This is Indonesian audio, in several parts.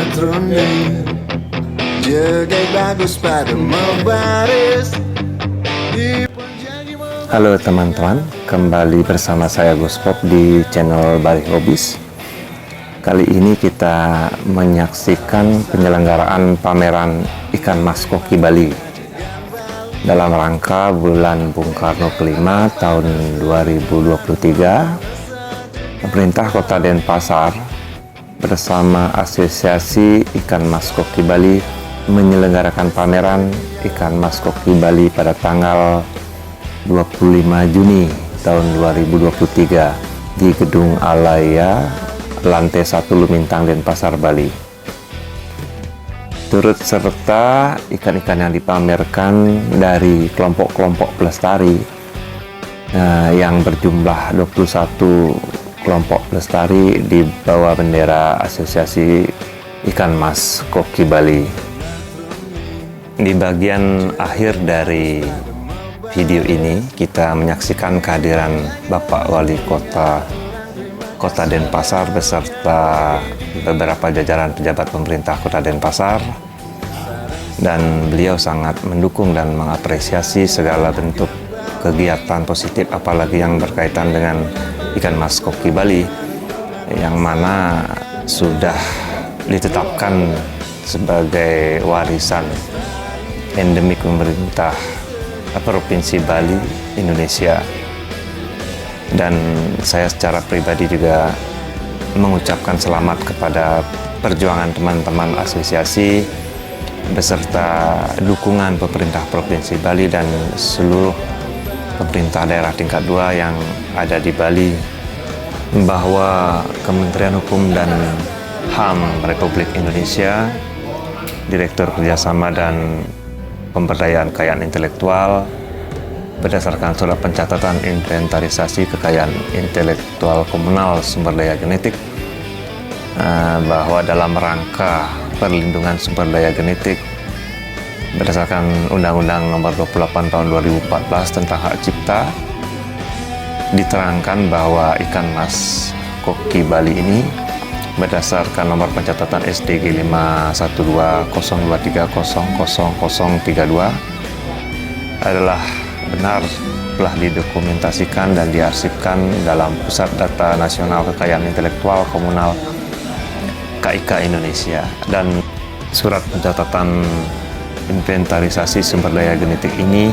patroni, jaga bagus pada membaris. Halo teman-teman, kembali bersama saya Gus Pop di channel Bali Hobbies. Kali ini kita menyaksikan penyelenggaraan pameran ikan mas koki Bali dalam rangka bulan Bung Karno kelima tahun 2023. Pemerintah Kota Denpasar bersama Asosiasi Ikan Mas Koki Bali menyelenggarakan pameran ikan mas koki Bali pada tanggal 25 Juni tahun 2023 di Gedung Alaya, lantai 1 Lumintang, Denpasar, Bali. Turut serta ikan-ikan yang dipamerkan dari kelompok-kelompok pelestari yang berjumlah 21 kelompok pelestari di bawah bendera Asosiasi Ikan Mas Koki Bali. Di bagian akhir dari video ini kita menyaksikan kehadiran Bapak Wali Kota Denpasar beserta beberapa jajaran pejabat pemerintah Kota Denpasar, dan beliau sangat mendukung dan mengapresiasi segala bentuk kegiatan positif apalagi yang berkaitan dengan ikan mas koki Bali yang mana sudah ditetapkan sebagai warisan endemik pemerintah Provinsi Bali, Indonesia. Dan saya secara pribadi juga mengucapkan selamat kepada perjuangan teman-teman asosiasi beserta dukungan pemerintah Provinsi Bali dan seluruh pemerintah daerah tingkat 2 yang ada di Bali, bahwa Kementerian Hukum dan HAM Republik Indonesia, Direktur Kerjasama dan Pemberdayaan Kekayaan Intelektual berdasarkan surat pencatatan inventarisasi kekayaan intelektual komunal sumber daya genetik, bahwa dalam rangka perlindungan sumber daya genetik berdasarkan Undang-Undang Nomor 28 Tahun 2014 tentang Hak Cipta, diterangkan bahwa ikan mas koki Bali ini berdasarkan nomor pencatatan SDG 51202300032 adalah benar telah didokumentasikan dan diarsipkan dalam Pusat Data Nasional Kekayaan Intelektual Komunal KIK Indonesia, dan surat pencatatan inventarisasi sumber daya genetik ini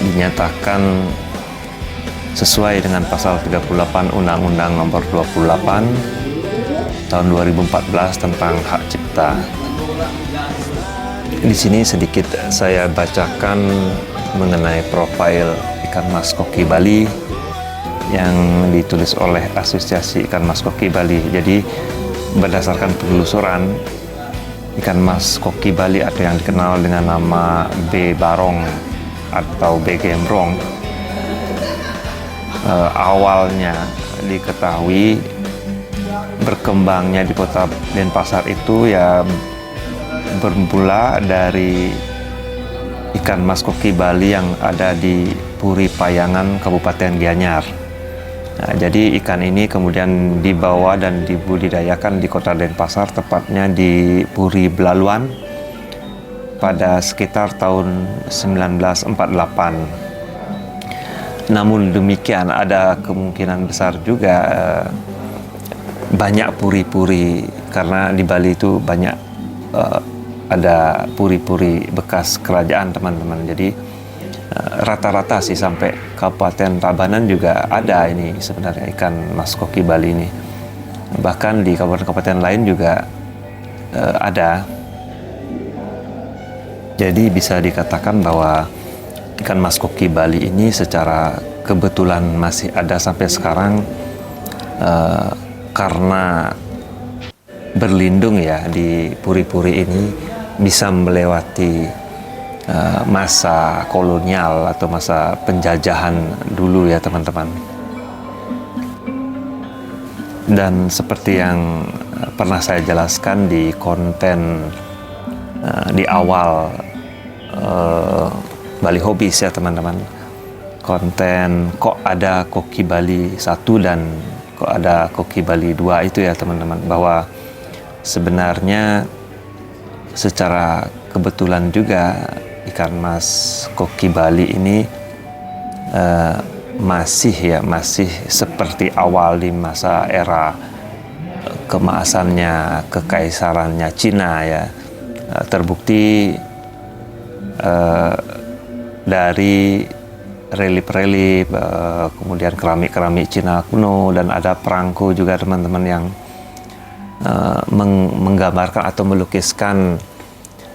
dinyatakan sesuai dengan pasal 38 Undang-Undang Nomor 28 tahun 2014 tentang hak cipta. Di sini sedikit saya bacakan mengenai profil ikan mas koki Bali yang ditulis oleh Asosiasi Ikan Mas Koki Bali. Jadi berdasarkan penelusuran, ikan mas koki Bali atau yang dikenal dengan nama B. barong atau B. gembrong awalnya diketahui berkembangnya di Kota Denpasar itu ya bermula dari ikan mas koki Bali yang ada di Puri Payangan, Kabupaten Gianyar. Nah, jadi ikan ini kemudian dibawa dan dibudidayakan di Kota Denpasar, tepatnya di Puri Belaluan pada sekitar tahun 1948. Namun demikian ada kemungkinan besar juga banyak puri-puri, karena di Bali itu banyak ada puri-puri bekas kerajaan, teman-teman. Jadi rata-rata sih sampai Kabupaten Tabanan juga ada ini sebenarnya ikan mas koki Bali ini. Bahkan di kabupaten-kabupaten lain juga ada. Jadi bisa dikatakan bahwa ikan mas koki Bali ini secara kebetulan masih ada sampai sekarang karena berlindung ya di puri-puri ini, bisa melewati masa kolonial atau masa penjajahan dulu ya teman-teman. Dan seperti yang pernah saya jelaskan di konten di awal Bali Hobbies ya teman-teman, konten kok ada koki Bali 1 dan kok ada koki Bali 2 itu ya teman-teman, bahwa sebenarnya secara kebetulan juga ikan mas koki Bali ini masih seperti awal di masa era keemasannya, kekaisarannya Cina ya. Terbukti dari relief-relief, kemudian keramik-keramik Cina kuno, dan ada perangko juga teman-teman yang menggambarkan atau melukiskan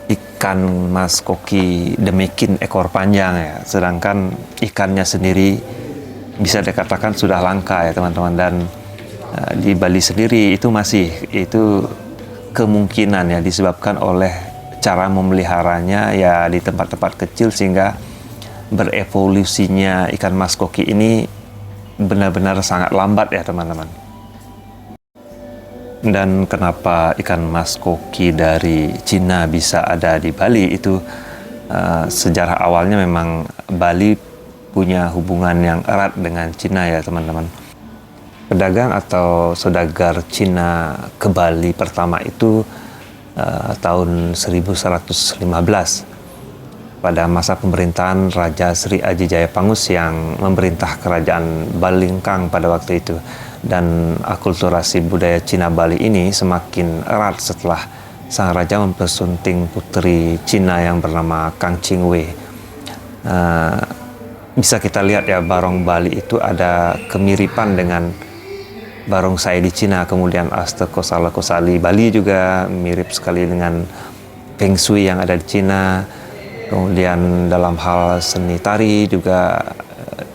ikan mas koki demikian ekor panjang ya, sedangkan ikannya sendiri bisa dikatakan sudah langka ya teman-teman. Dan di Bali sendiri itu kemungkinan ya disebabkan oleh cara memeliharanya ya di tempat-tempat kecil, sehingga berevolusinya ikan mas koki ini benar-benar sangat lambat ya teman-teman. Dan kenapa ikan mas koki dari Cina bisa ada di Bali itu sejarah awalnya memang Bali punya hubungan yang erat dengan Cina ya teman-teman. Pedagang atau saudagar Cina ke Bali pertama itu tahun 1115 pada masa pemerintahan Raja Sri Aji Jayapangus yang memerintah kerajaan Balingkang pada waktu itu. Dan akulturasi budaya Cina Bali ini semakin erat setelah sang raja mempersunting putri Cina yang bernama Kang Ching Wei. Bisa kita lihat ya, barong Bali itu ada kemiripan dengan barongsai di Cina, kemudian Astakosala Kosali Bali juga mirip sekali dengan Feng Shui yang ada di Cina. Kemudian dalam hal seni tari juga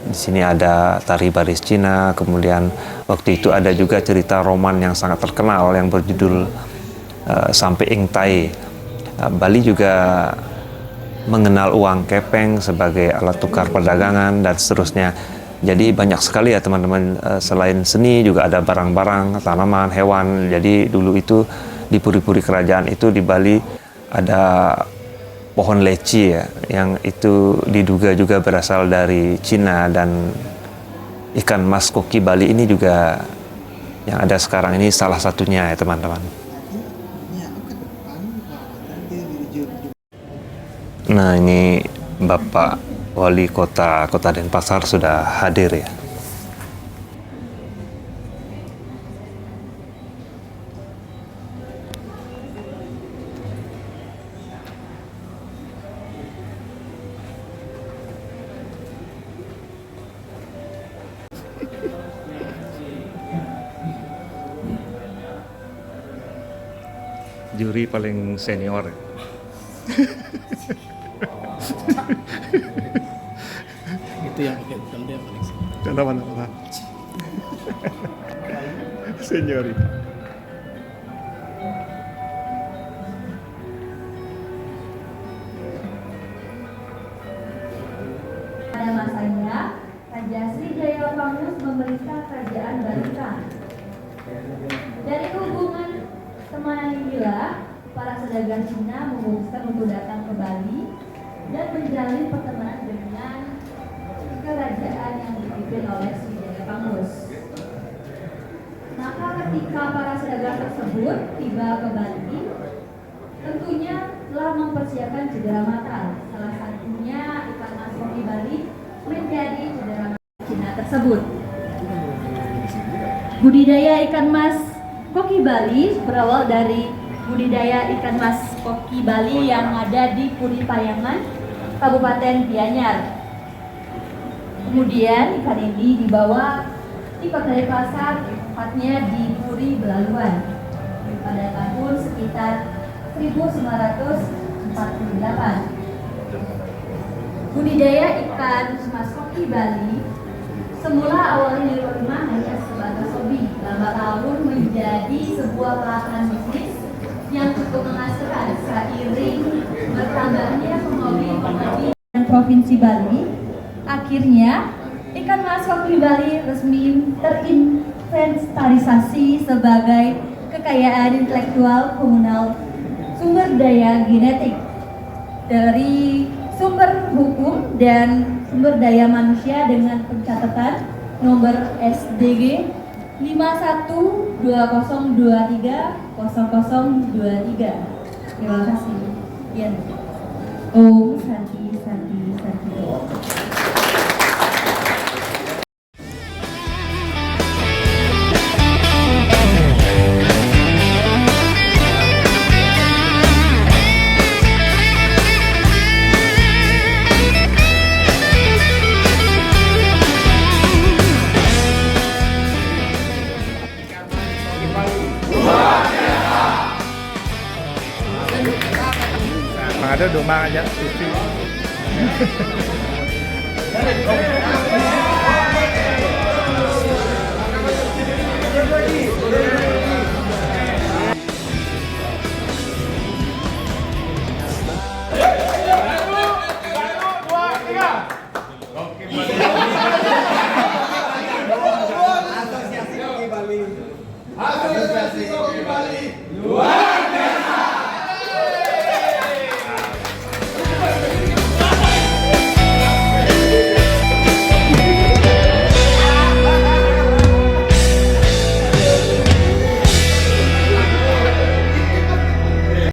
di sini ada tari baris Cina. Kemudian waktu itu ada juga cerita roman yang sangat terkenal yang berjudul Sampai Ing Tai. Bali juga mengenal uang kepeng sebagai alat tukar perdagangan dan seterusnya. Jadi banyak sekali ya teman-teman, selain seni juga ada barang-barang, tanaman, hewan. Jadi dulu itu di puri-puri kerajaan itu di Bali ada pohon leci ya, yang itu diduga juga berasal dari Cina. Dan ikan mas koki Bali ini juga yang ada sekarang ini salah satunya ya teman-teman. Nah, ini Bapak Wali Kota Denpasar sudah hadir ya. Juri paling senior. Itu yang pakai bukan dia paling senior. Kenapa? Senior. Pada masanya, Raja Sri Jayapangus memerintah kerajaan Balingkang. Dari hubungan temanan inilah para saudagar Cina memutuskan untuk datang ke Bali dan menjalin pertemanan dengan kerajaan yang dipimpin oleh Sri Jayapangus. Maka ketika para saudagar tersebut tiba ke Bali, tentunya telah mempersiapkan cedera mata. Salah satunya ikan mas koki Bali menjadi cedera mata Cina tersebut. Budidaya ikan mas koki Bali berawal dari budidaya ikan mas koki Bali yang ada di Puri Payangan, Kabupaten Gianyar. Kemudian ikan ini dibawa di Kota Denpasar, tepatnya di Puri Belaluan pada tahun sekitar 1948. Budidaya ikan mas koki Bali semula awalnya di rumah hanya sebatas hobi, lambat laun menjadi sebuah pelajaran bisnis yang cukup menghasilkan seiring bertambahnya penghobi Provinsi Bali. Akhirnya ikan mas koki Bali resmi terinventarisasi sebagai kekayaan intelektual komunal sumber daya genetik dari sumber hukum dan sumber daya manusia dengan pencatatan nomor SDG 51 2023 Terima kasih. Iya. Om Santi Santi Santi. Ada domba aja TV. Asosiasi Kopi Bali.